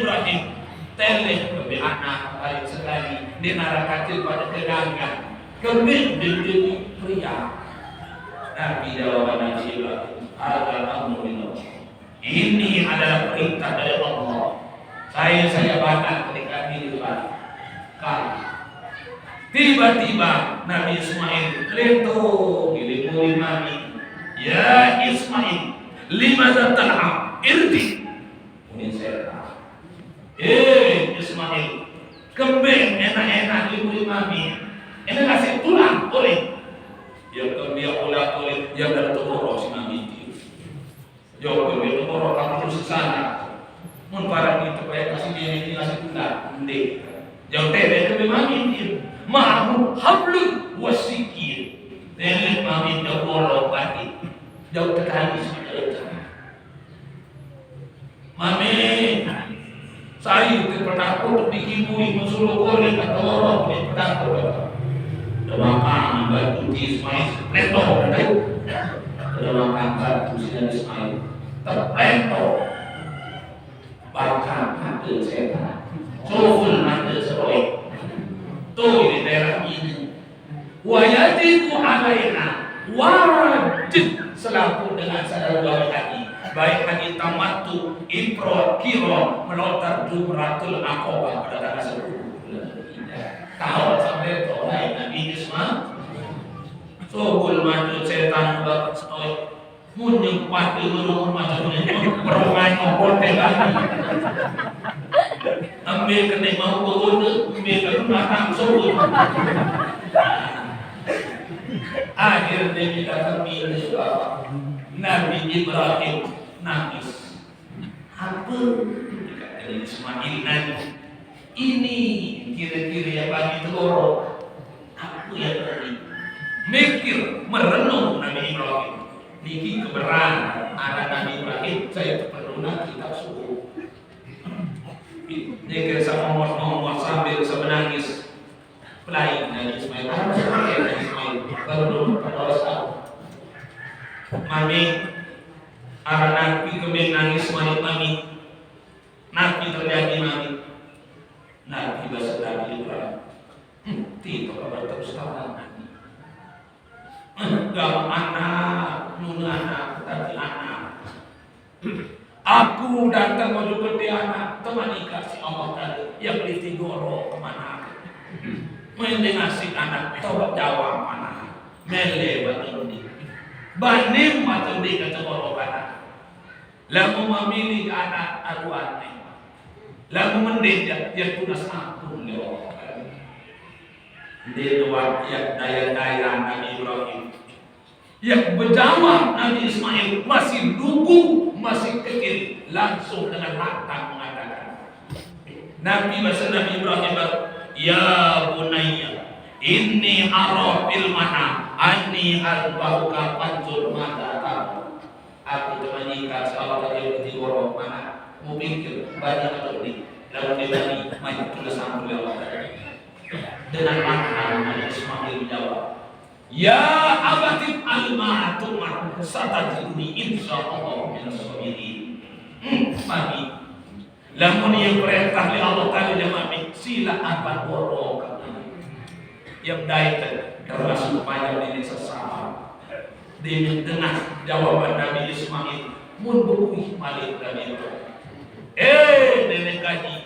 Ibrahim teleh lebih anak baik sekali di neraka kecil pada kegangan kebin di pria. Nabi jawaban Nabi Ibrahim, ini adalah perintah dari Allah. Saya baca ketika di depan kali. Tiba-tiba Nabi Ismail leto gili mami. Ya Ismail, lima zatal'am irdi. Ini saya. Ismail, kembeng enak-enak libur mami. Ini kasih tulang oleh. Yang kembang ulah oleh yang dari Tomoro si mami itu. Jauh kembang Tomoro kamu terus sana. Mun para itu supaya kasih dia ini kasih tulang. Ndek. Jauh teh kembang mami itu. Ma'ahu hablun wasikir. Tele mami Tomoro pati. Jauh terkali seperti mami. Saya pernah untuk dikibui mensuruh oleh kata orang yang pernah makan batu di Ismail leto makan batu di Ismail terleto bahkan mata setan soful mata seroik tuh di daerah ini wajibku alaina wajib selaku dengan sadar dua hati baik hati tamattu impro kiro melontar jumratul akobah pada tanggal 10 tahun sampai tolai Nabi Ismail sobul maju setan bapak stoik munyempat di rumah macam ini perongai ngopot lagi ambil kena mau berguna ambil ke rumah tang sobul akhirnya kita terpilih Nabi Ibrahim nangis. Apa? Dikatakan Ismail nangis. Ini kira-kira yang bagi telur. Apa yang terjadi? Mikir, merenung Nabi Ibrahim. Niki keberan anak Nabi Ibrahim. Saya perlu nak kitab suku. Dia kira sama ngomong sambil menangis. Pelain Nabi Ismail. Nabi Ismail baru berdosa. Mami. Arah Nabi kemudian nangis mami. Nabi terjadi mami. Nabi bahasa Nabi Ibrahim. Tidak kabar terus tahu Nabi. Gak anak, nun anak, tapi anak. Aku datang mau seperti anak. Teman dikasih Allah tadi yang ditigoro kemana? Mending ngasih anak coba jawab mana? Mele batu di. Banim batu di kecegoro kanan. Lalu memilih anak aduannya, lalu mendidik yang tunas ampun lewat. Dia luar yang daya-daya Nabi Ibrahim, yang berjawab Nabi Ismail masih lugu, masih kecil, langsung dengan lantang mengatakan, Nabi Ibrahim, ya bunayya, inni ara fil mana, anni albauka panjur mata tahu. Aku menikah sahabat yang digorong mana mau pikir banyak atau ini lalu dibagi maju tulis sampul lewat dengan makna Nabi Ismail menjawab ya abatim al-ma'atumah satajuni insyaallah min as-sabirin mami lamun yang perintah oleh Allah Ta'ala mami sila apa borok yang daite termasuk banyak ini sesama di tengah jawaban Nabi Ismail mun bukui malik Nabi Ibrahim nenek kaji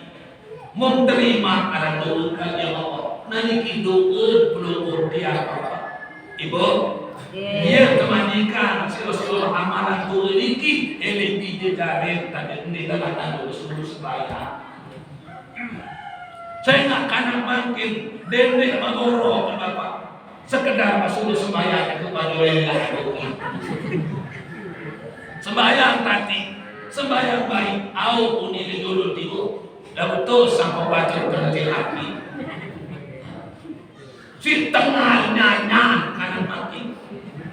mun terima ada doa ya Allah nanti doa belum dia apa ibu dia temanikan seluruh amalan doa ini lebih dijarin tadi ini dalam doa seluruh sebaya saya nggak kanan bangkit dendek magoro Bapak sekedar masuk sembahyang itu padulilah sembahyang tadi sembahyang baik au unili dulu tigo lalu tuh sampai baca berhati hati si tengahnya nyan kanan makin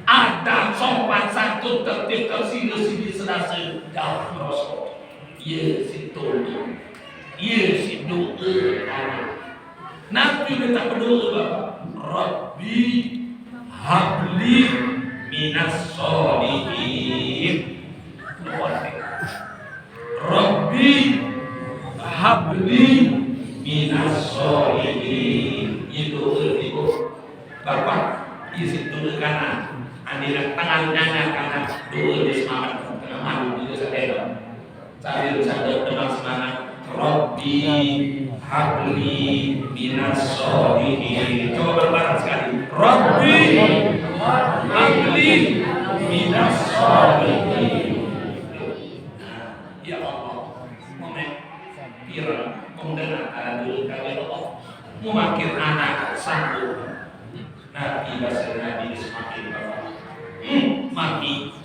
ada sopan satu tertib tersini sini sedasa jauh merosot ye si tolong ye si doa Nabi minta berdoa Bapak. Rabbi habli minas sholihin. Rabbi habli minas sholihin. Itu Bapak isi dulu kanan. Andina tangannya karena dulu di semangat teman itu saya cari sadar dengan semangat. Rabbi habli minas sholihin. Coba bareng sekali. Rabbi habli minas sholihin. Ya Allah, momen pira kemudian dulu kami Allah memakin anak sanggup. Nabi bahasa Nabi semakin bapak mati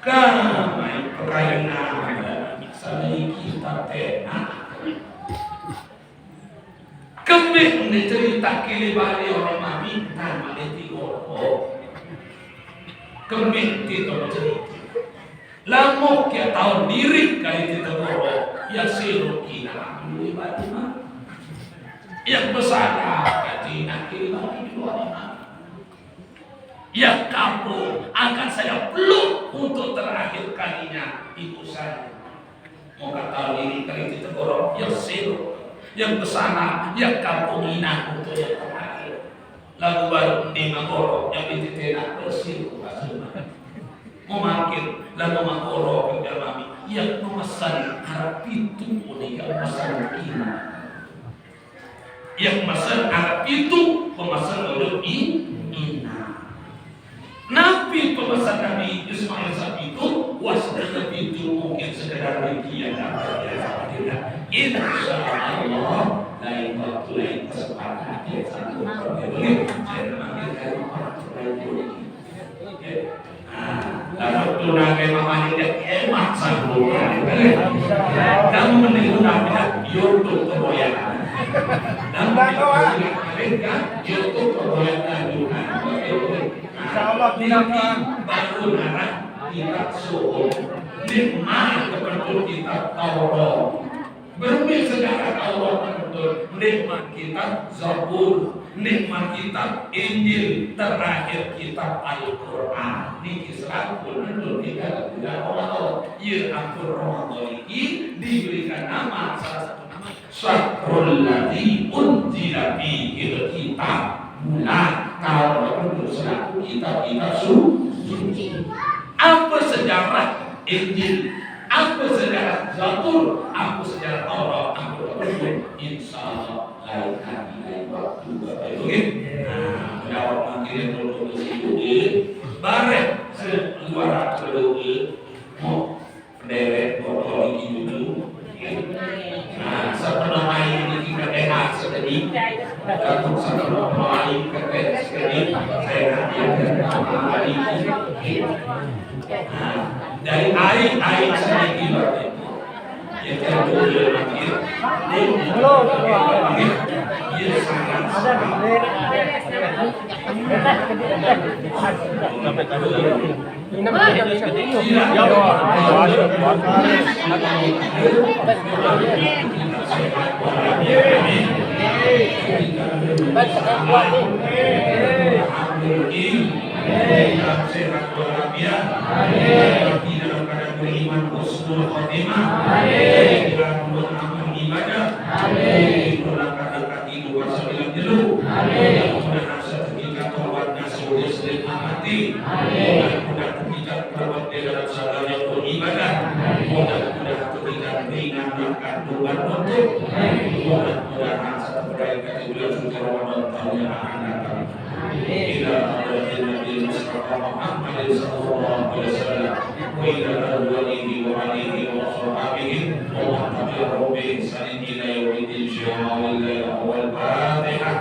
kamai perkayaan Nabi sampai kita tenak kembali cerita kili balik orang mami tanpa ditigo kembali itu cerita lamok ya tahun diri kali ditegoro ya siru kina dulu balik yang besar kaji nakil lagi dua yang kamu akan saya peluk untuk terakhir kalinya ibu saya mau kata ini kali ditegorok yang siru yang besar yang kampung ina untuk yang terakhir lalu baru di magoro yang dititena bersiru mau makin lalu magoro ke mami yang memesan harap itu oleh yang memesan ina yang pesan Arab itu pemesan oleh ina. Nabi pemesan Nabi Ismail saat itu wasda Nabi itu mungkin sekedar bagian tidak. Insya Allah lain waktu lain kesempatan satu boleh saya memanggil lalu tunangan mamanya dia emak sanggup kamu mendengar YouTube keroyangan dan mereka YouTube keroyangan insyaallah kita baru narang kita suhu nikmat kepada kita Taurat berumur sejarah Taurat betul nikmat kita Zabur nikmat kitab Injil terakhir kitab Al-Quran ini kisah betul kita tidak orang ya ampun Ramadan ini diberikan nama salah satu nama Syahrul ladzi unzila fihi kitab bulan tahun betul selaku kitab-kitab suci. Apa sejarah Injil, apa sejarah Zabur, apa sejarah Taurat, apa betul insyaallah lain hati lain waktu oke. Nah, jawab mangkir dulu itu bareng seluar dulu mau penderet botol ini dulu. Nah, setelah main ini kita enak sedih. Dan setelah main kita sedih, saya hadiahkan kembali. Dari air sedikit. Yang kedua lagi, beriman husnul khotimah amin ibadah amin berangkat itu wasallam dulu amin mudah sertifikat taubat nasuh islam amati amin mudah kita berbuat dalam segala beribadah mudah kita ringan akan Tuhan untuk mudah-mudahan seperti bulan suci Ramadan tahun yang akan datang ila Nabi Mustafa Muhammad sallallahu alaihi wasallam وإلى أزواجه وعليه وصحابه ومن تبعهم بإحسان إلى يوم الدين شاء الله والفاتحة.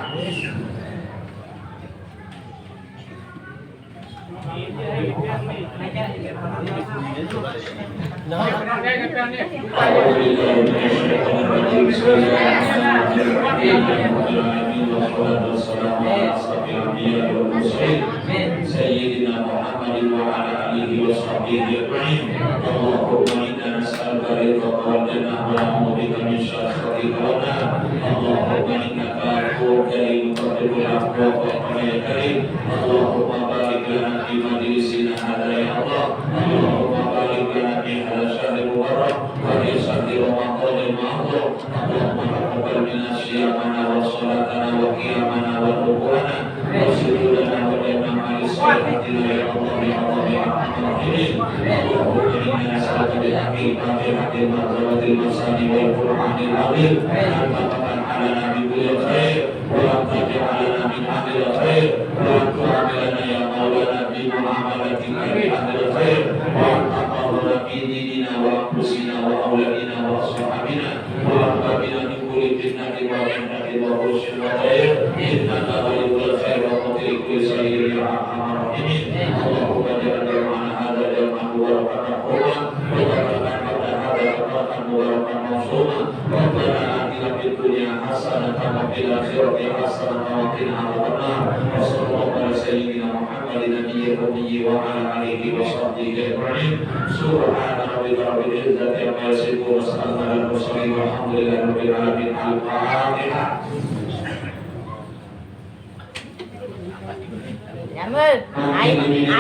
سيدنا محمد وعلى آله وصحبه أجمعين. اللهم إنا نسألك رضاك والجنة ونعوذ بك من سخطك والنار. اللهم إنك ووفقنا يا كريم. اللهم بارك لنا في مجلسنا هذا يا الله. اللهم بارك لنا في هذا الشهر المبارك وفي شهر رمضان المعظم. اللهم تقبل منا صيامنا وصلاتنا وقيامنا وركوعنا وسجودنا وجميع صلاتنا يا الله يا الله يا ارحم الراحمين. اللهم انا نسالك بحق فاتحه المرتبه المساني والقران العظيم ان تفتح علينا بكل خير وان تجعلنا من اهل الخير وان تعاملنا يا مولانا بمعاملتك باهل الخير وان تقرنا في ديننا وانفسنا واولادنا واصحابنا وارحمنا من كل فتنه ومحنه وغش وخير انك ولي الخير وقدر كل خير يا ارحم الراحمين. اللهم اجعل جمعنا هذا جمعا مباركا مرحوما وبارك هذا بركه مباركا موصولا. ربنا اتنا في الدنيا حسنه وفي الاخره حسنه وقنا عذاب النار. وصلى الله على سيدنا محمد نبي الامي وعلى اله وصحبه اجمعين. سبحان ربك رب العزه عما يصفون وسلام على المرسلين والحمد لله رب العالمين. الفاتحه. Jamil, air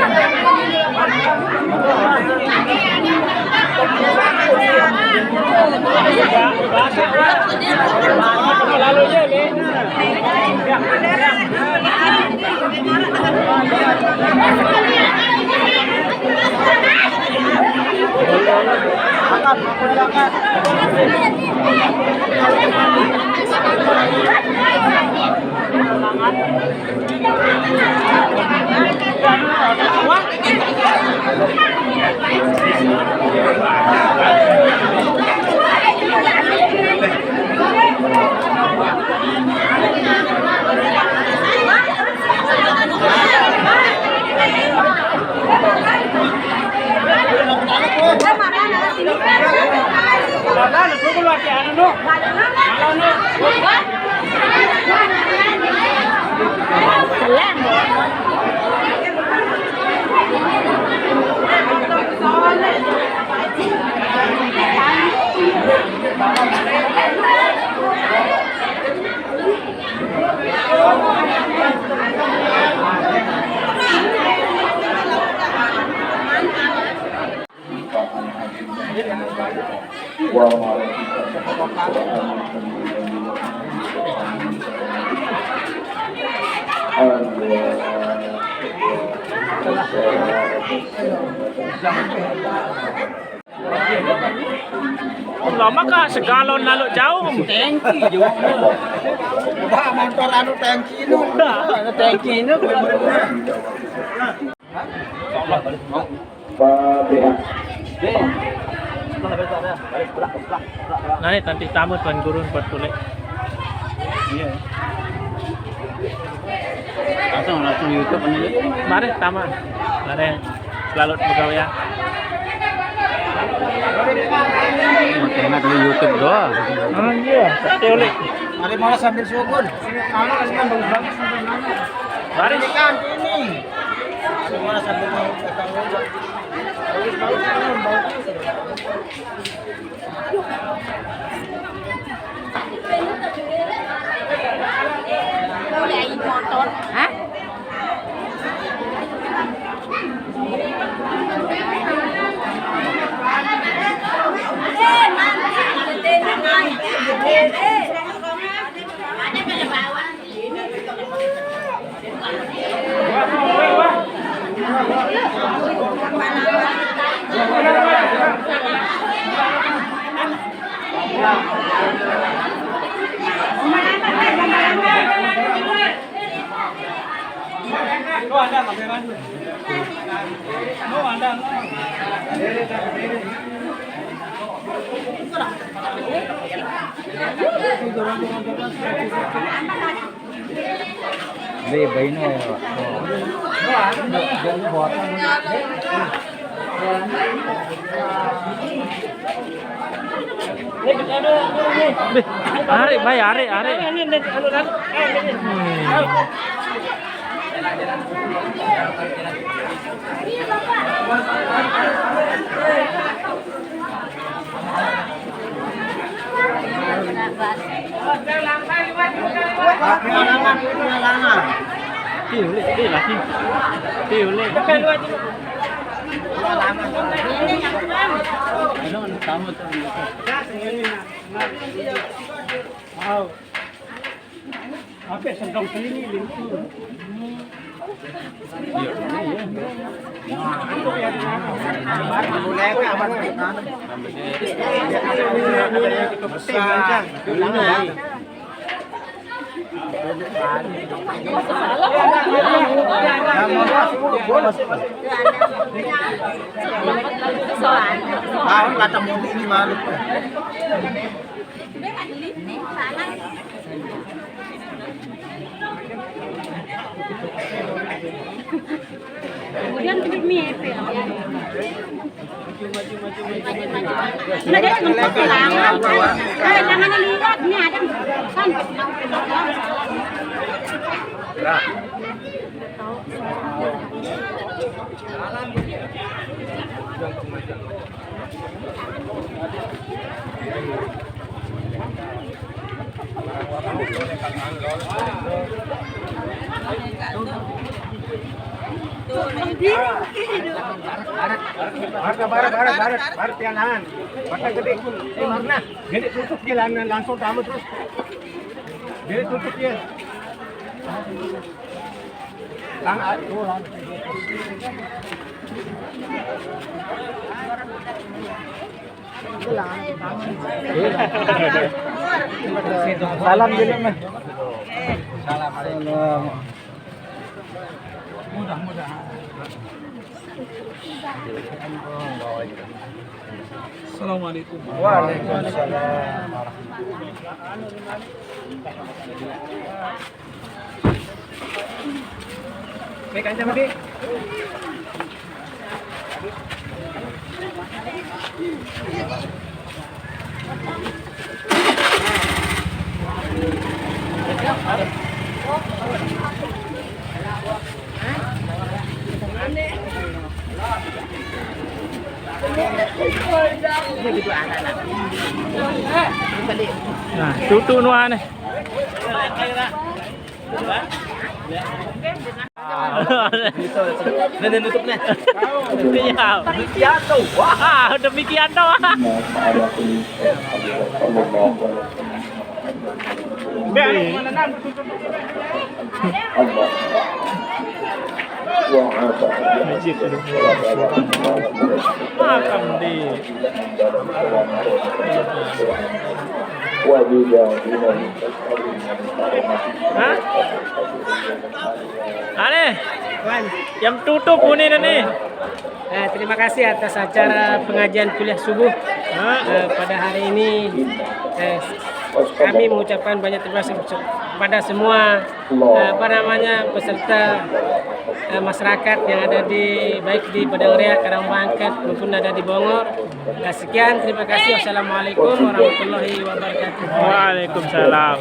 Thank you. Lama kak, segalon lalu jauh. Tangki juga. Bah motor anu tangki itu. Anu tangki itu. Nanti nanti tamu tuan gurun buat tulis. Iya. Langsung YouTube ini. Mari taman. Mari selalu pegawai ya. Tengah dulu YouTube doang. Oh iya, teori. Mari malah sambil sugun. Mari Kan ini. Malah sambil mau Boleh motor. Hah? Bayi ini Ari, bay, ari. Tiuli lagi. Tiuli. tamu tuh. Apa sendong sini lintu. Tahun kata mundi ini malu. Kemudian mie Nah, dia cuma kehilangan. Jangan dilihat, ini ada kan. Barat jalanan. Maka gede. Marna, gede tutup jalanan langsung tamu terus. Gede tutup ya. Lang tuh lang. Salam dulu mah. Salam. Mudah-mudahan. Assalamualaikum. Waalaikumsalam. Baik aja, Mati. Nah, tutu nuan nih. Nanti tutupnya. Iya. Demikian tuh. Wah, demikian doang. Makan di. Hah? Aneh. Yang tutup ini nih. Terima kasih atas acara pengajian kuliah subuh pada hari ini. Kami mengucapkan banyak terima kasih kepada semua peserta masyarakat yang ada di baik di Padang Ria, Karangbangket maupun ada di Bongor. Sekian, terima kasih. Wassalamualaikum warahmatullahi wabarakatuh. Waalaikumsalam.